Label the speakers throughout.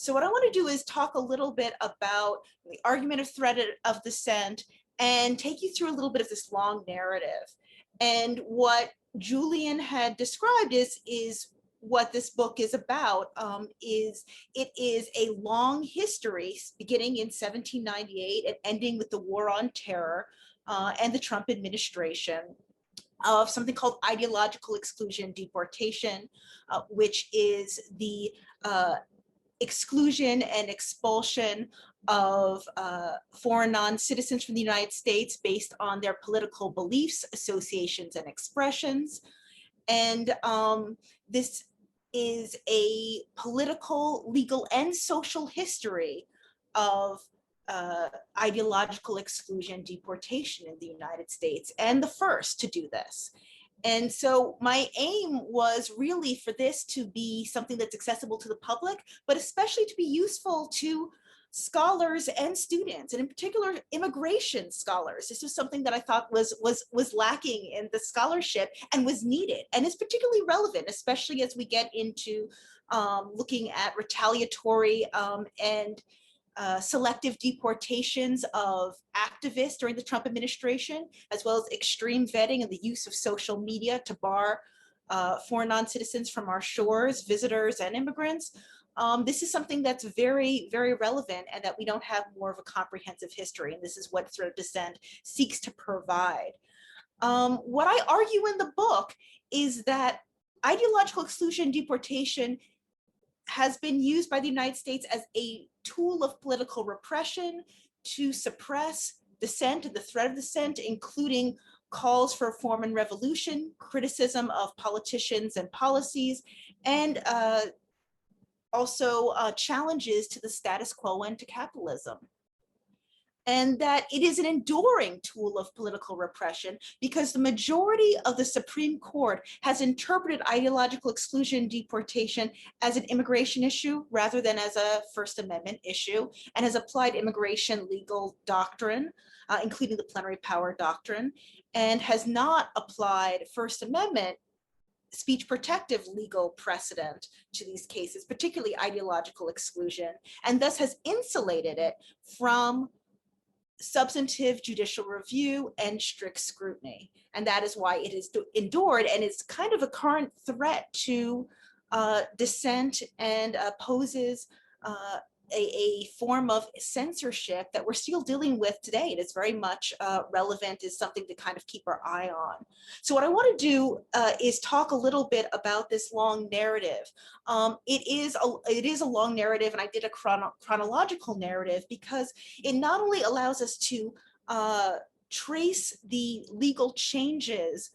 Speaker 1: So what I want to do is talk a little bit about the argument of threat of dissent and take you through a little bit of this long narrative. And what Julian had described is what this book is about. It is a long history beginning in 1798 and ending with the War on Terror and the Trump administration of something called ideological exclusion deportation, which is the exclusion and expulsion of foreign non-citizens from the United States based on their political beliefs, associations, and expressions. And this is a political, legal, and social history of ideological exclusion deportation in the United States, and the first to do this. And so my aim was really for this to be something that's accessible to the public, but especially to be useful to scholars and students, and in particular immigration scholars. This was something that I thought was lacking in the scholarship and was needed, and is particularly relevant, especially as we get into looking at retaliatory and selective deportations of activists during the Trump administration, as well as extreme vetting and the use of social media to bar foreign non-citizens from our shores, visitors and immigrants. This is something that's very, very relevant, and that we don't have more of a comprehensive history. And this is what sort of Dissent seeks to provide. What I argue in the book is that ideological exclusion deportation has been used by the United States as a tool of political repression to suppress dissent and the threat of dissent, including calls for reform and revolution, criticism of politicians and policies, and also challenges to the status quo and to capitalism. And that it is an enduring tool of political repression because the majority of the Supreme Court has interpreted ideological exclusion deportation as an immigration issue rather than as a First Amendment issue, and has applied immigration legal doctrine, including the plenary power doctrine, and has not applied First Amendment speech protective legal precedent to these cases, particularly ideological exclusion, and thus has insulated it from substantive judicial review and strict scrutiny. And that is why it is endured, and it's kind of a current threat to dissent, and poses a form of censorship that we're still dealing with today. It is very much relevant, is something to kind of keep our eye on. So what I want to do is talk a little bit about this long narrative. It is a long narrative, and I did a chronological narrative because it not only allows us to trace the legal changes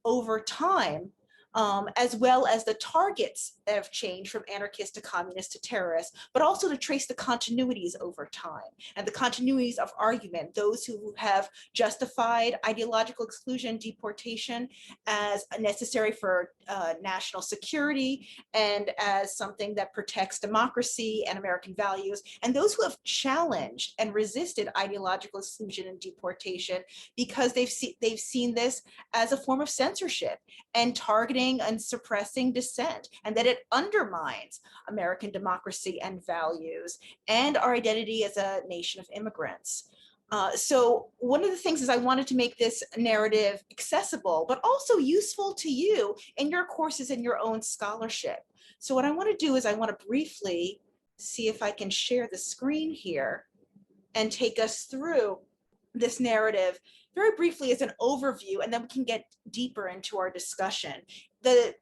Speaker 1: over time, as well as the targets that have changed from anarchists to communists to terrorists, but also to trace the continuities over time and the continuities of argument, those who have justified ideological exclusion deportation as necessary for national security and as something that protects democracy and American values, and those who have challenged and resisted ideological exclusion and deportation because they've seen this as a form of censorship and targeting and suppressing dissent, and that it undermines American democracy and values and our identity as a nation of immigrants. So one of the things is I wanted to make this narrative accessible, but also useful to you in your courses and your own scholarship. So what I want to do is I want to briefly see if I can share the screen here and take us through this narrative very briefly as an overview, and then we can get deeper into our discussion. The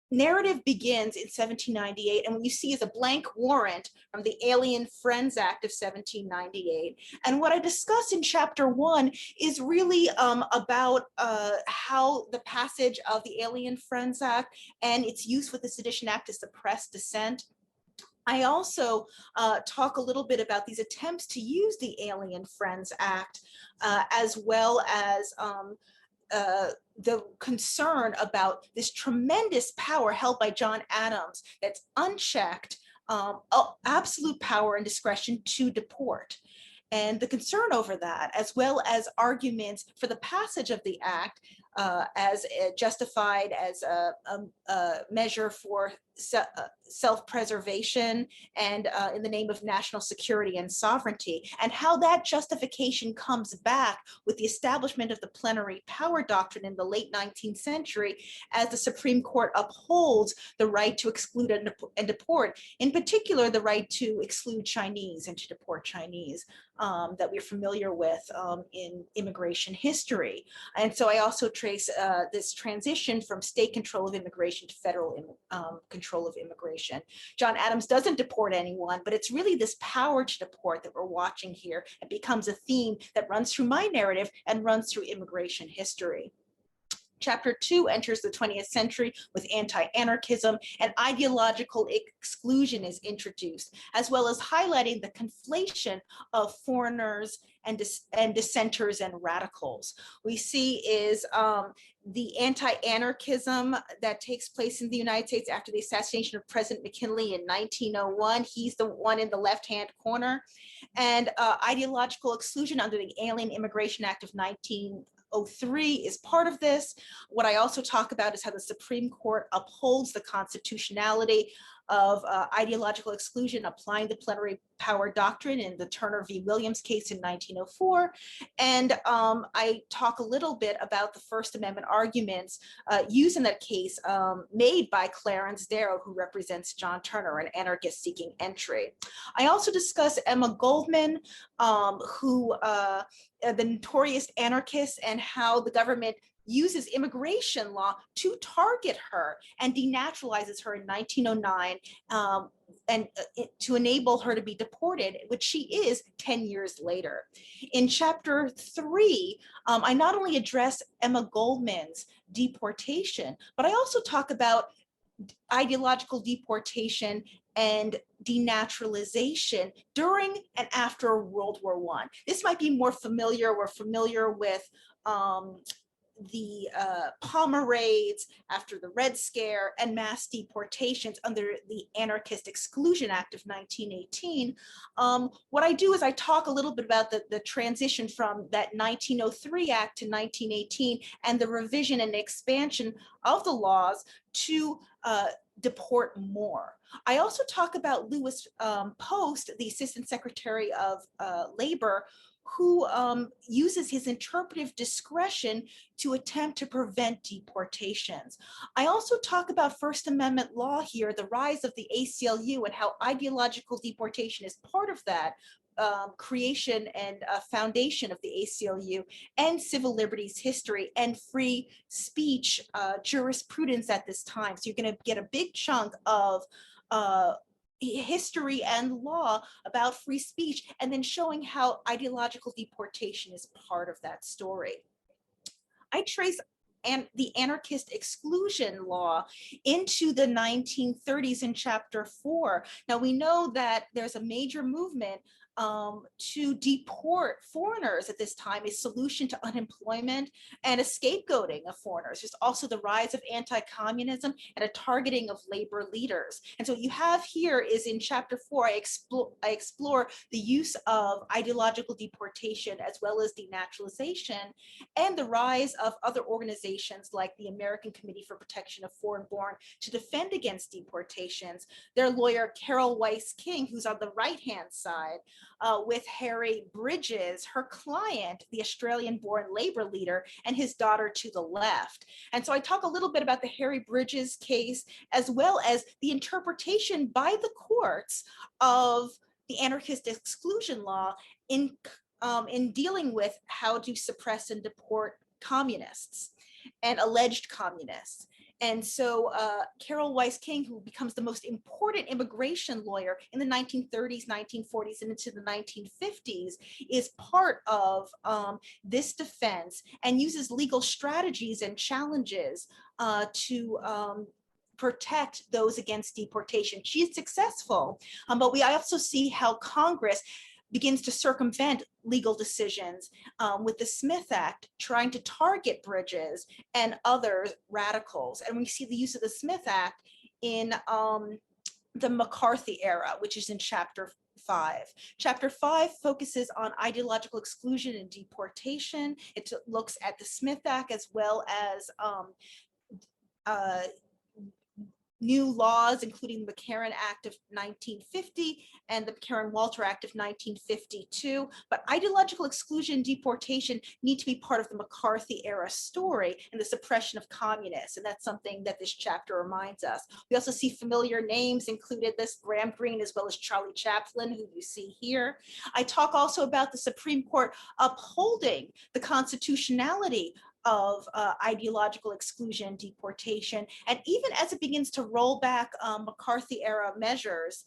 Speaker 1: narrative begins in 1798, and what you see is a blank warrant from the Alien Friends Act of 1798. And what I discuss in chapter 1 is really about how the passage of the Alien Friends Act and its use with the Sedition Act to suppress dissent. I also talk a little bit about these attempts to use the Alien Friends Act, as well as the concern about this tremendous power held by John Adams that's unchecked, absolute power and discretion to deport. And the concern over that, as well as arguments for the passage of the act, justified as a measure for self-preservation and in the name of national security and sovereignty, and how that justification comes back with the establishment of the plenary power doctrine in the late 19th century, as the Supreme Court upholds the right to exclude and deport, in particular the right to exclude Chinese and to deport Chinese, that we're familiar with in immigration history. And so I also trace this transition from state control of immigration to federal control of immigration. John Adams doesn't deport anyone, but it's really this power to deport that we're watching here. It becomes a theme that runs through my narrative and runs through immigration history. Chapter 2 enters the 20th century with anti-anarchism, and ideological exclusion is introduced, as well as highlighting the conflation of foreigners and dissenters and radicals. We see is the anti-anarchism that takes place in the United States after the assassination of President McKinley in 1901. He's the one in the left-hand corner. And ideological exclusion under the Alien Immigration Act of 1903 is part of this. What I also talk about is how the Supreme Court upholds the constitutionality of ideological exclusion, applying the plenary power doctrine in the Turner v. Williams case in 1904. And I talk a little bit about the First Amendment arguments used in that case made by Clarence Darrow, who represents John Turner, an anarchist seeking entry. I also discuss Emma Goldman, who the notorious anarchist, and how the government uses immigration law to target her and denaturalizes her in 1909 and to enable her to be deported, which she is 10 years later. In chapter 3, I not only address Emma Goldman's deportation, but I also talk about ideological deportation and denaturalization during and after World War I. This might be more familiar. We're familiar with the Palmer raids after the Red Scare and mass deportations under the Anarchist Exclusion Act of 1918. What I do is I talk a little bit about the transition from that 1903 Act to 1918 and the revision and expansion of the laws to deport more. I also talk about Louis Post, the Assistant Secretary of Labor, who uses his interpretive discretion to attempt to prevent deportations. I also talk about First Amendment law here, the rise of the ACLU, and how ideological deportation is part of that creation and foundation of the ACLU, and civil liberties history and free speech jurisprudence at this time. So you're going to get a big chunk of history and law about free speech, and then showing how ideological deportation is part of that story. I trace the anarchist exclusion law into the 1930s in chapter 4. Now we know that there's a major movement to deport foreigners at this time, a solution to unemployment and a scapegoating of foreigners. There's also the rise of anti-communism and a targeting of labor leaders. And so what you have here is in chapter 4, I explore the use of ideological deportation as well as denaturalization, and the rise of other organizations like the American Committee for Protection of Foreign-Born to defend against deportations. Their lawyer, Carol Weiss King, who's on the right-hand side, with Harry Bridges, her client, the Australian-born labor leader, and his daughter to the left. And so I talk a little bit about the Harry Bridges case, as well as the interpretation by the courts of the anarchist exclusion law in dealing with how to suppress and deport communists and alleged communists. And so Carol Weiss King, who becomes the most important immigration lawyer in the 1930s, 1940s, and into the 1950s, is part of this defense and uses legal strategies and challenges to protect those against deportation. She is successful, but we also see how Congress begins to circumvent legal decisions with the Smith Act, trying to target Bridges and other radicals. And we see the use of the Smith Act in the McCarthy era, which is in chapter 5. Chapter 5 focuses on ideological exclusion and deportation. It looks at the Smith Act as well as new laws, including the McCarran Act of 1950 and the McCarran-Walter Act of 1952. But ideological exclusion and deportation need to be part of the McCarthy era story and the suppression of communists. And that's something that this chapter reminds us. We also see familiar names included, this Graham Greene, as well as Charlie Chaplin, who you see here. I talk also about the Supreme Court upholding the constitutionality of ideological exclusion, deportation, and even as it begins to roll back McCarthy era measures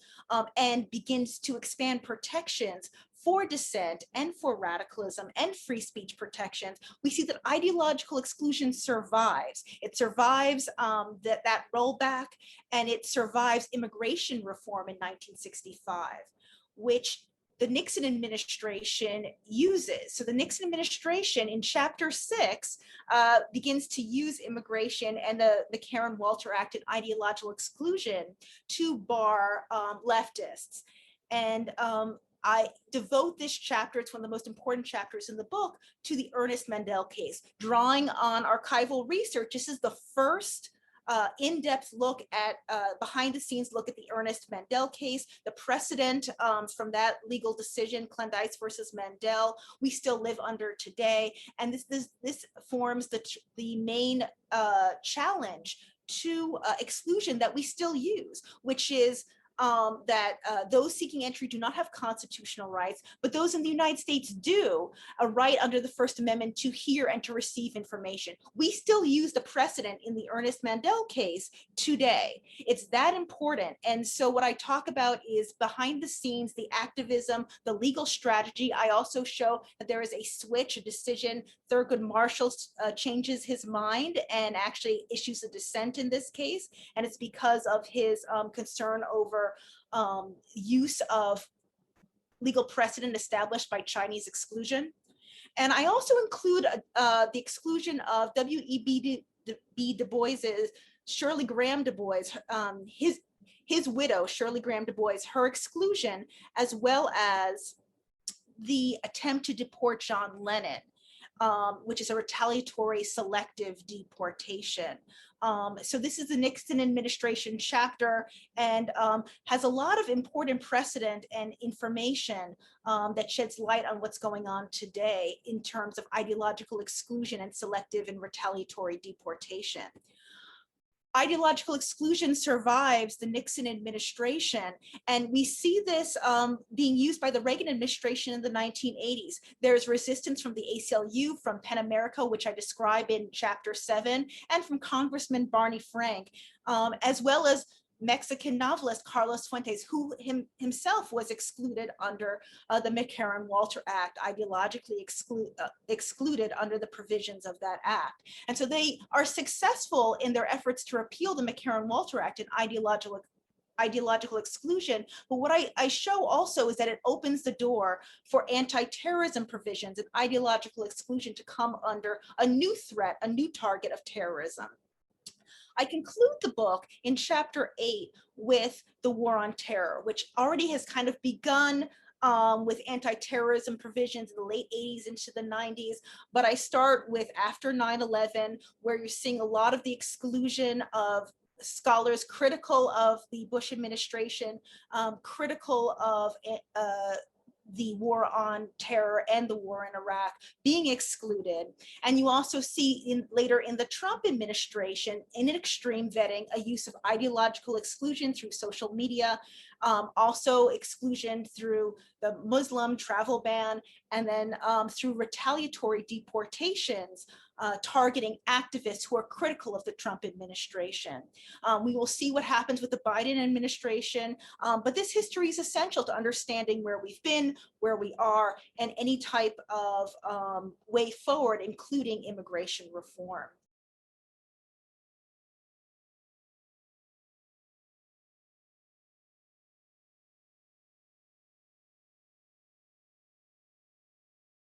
Speaker 1: and begins to expand protections for dissent and for radicalism and free speech protections, we see that ideological exclusion survives. It survives that rollback, and it survives immigration reform in 1965, which the Nixon administration uses. So the Nixon administration in chapter 6 begins to use immigration and the McCarran-Walter Act and ideological exclusion to bar leftists. And I devote this chapter, it's one of the most important chapters in the book, to the Ernest Mandel case. Drawing on archival research, this is the first in-depth look at behind the scenes look at the Ernest Mandel case, the precedent from that legal decision, Clendice versus Mandel, we still live under today. And this forms the main challenge to exclusion that we still use, which is that those seeking entry do not have constitutional rights, but those in the United States do, a right under the First Amendment to hear and to receive information. We still use the precedent in the Ernest Mandel case today. It's that important. And so what I talk about is behind the scenes, the activism, the legal strategy. I also show that there is a switch, a decision. Thurgood Marshall changes his mind and actually issues a dissent in this case. And it's because of his concern over use of legal precedent established by Chinese exclusion. And I also include the exclusion of W.E.B. Du Bois's Shirley Graham Du Bois, his widow, Shirley Graham Du Bois, her exclusion, as well as the attempt to deport John Lennon, which is a retaliatory selective deportation. So this is the Nixon administration chapter and has a lot of important precedent and information that sheds light on what's going on today in terms of ideological exclusion and selective and retaliatory deportation. Ideological exclusion survives the Nixon administration, and we see this being used by the Reagan administration in the 1980s. There's resistance from the ACLU, from PEN America, which I describe in chapter 7, and from Congressman Barney Frank, as well as Mexican novelist Carlos Fuentes, who himself was excluded under the McCarran-Walter Act, ideologically excluded under the provisions of that act. And so they are successful in their efforts to repeal the McCarran-Walter Act and ideological exclusion. But what I show also is that it opens the door for anti-terrorism provisions and ideological exclusion to come under a new threat, a new target of terrorism. I conclude the book in chapter 8 with the war on terror, which already has kind of begun with anti-terrorism provisions in the late 80s into the 90s. But I start with after 9/11, where you're seeing a lot of the exclusion of scholars critical of the Bush administration, critical of the war on terror and the war in Iraq being excluded. And you also see later in the Trump administration, in an extreme vetting, a use of ideological exclusion through social media, also exclusion through the Muslim travel ban, and then through retaliatory deportations, targeting activists who are critical of the Trump administration. We will see what happens with the Biden administration, but this history is essential to understanding where we've been, where we are, and any type of way forward, including immigration reform.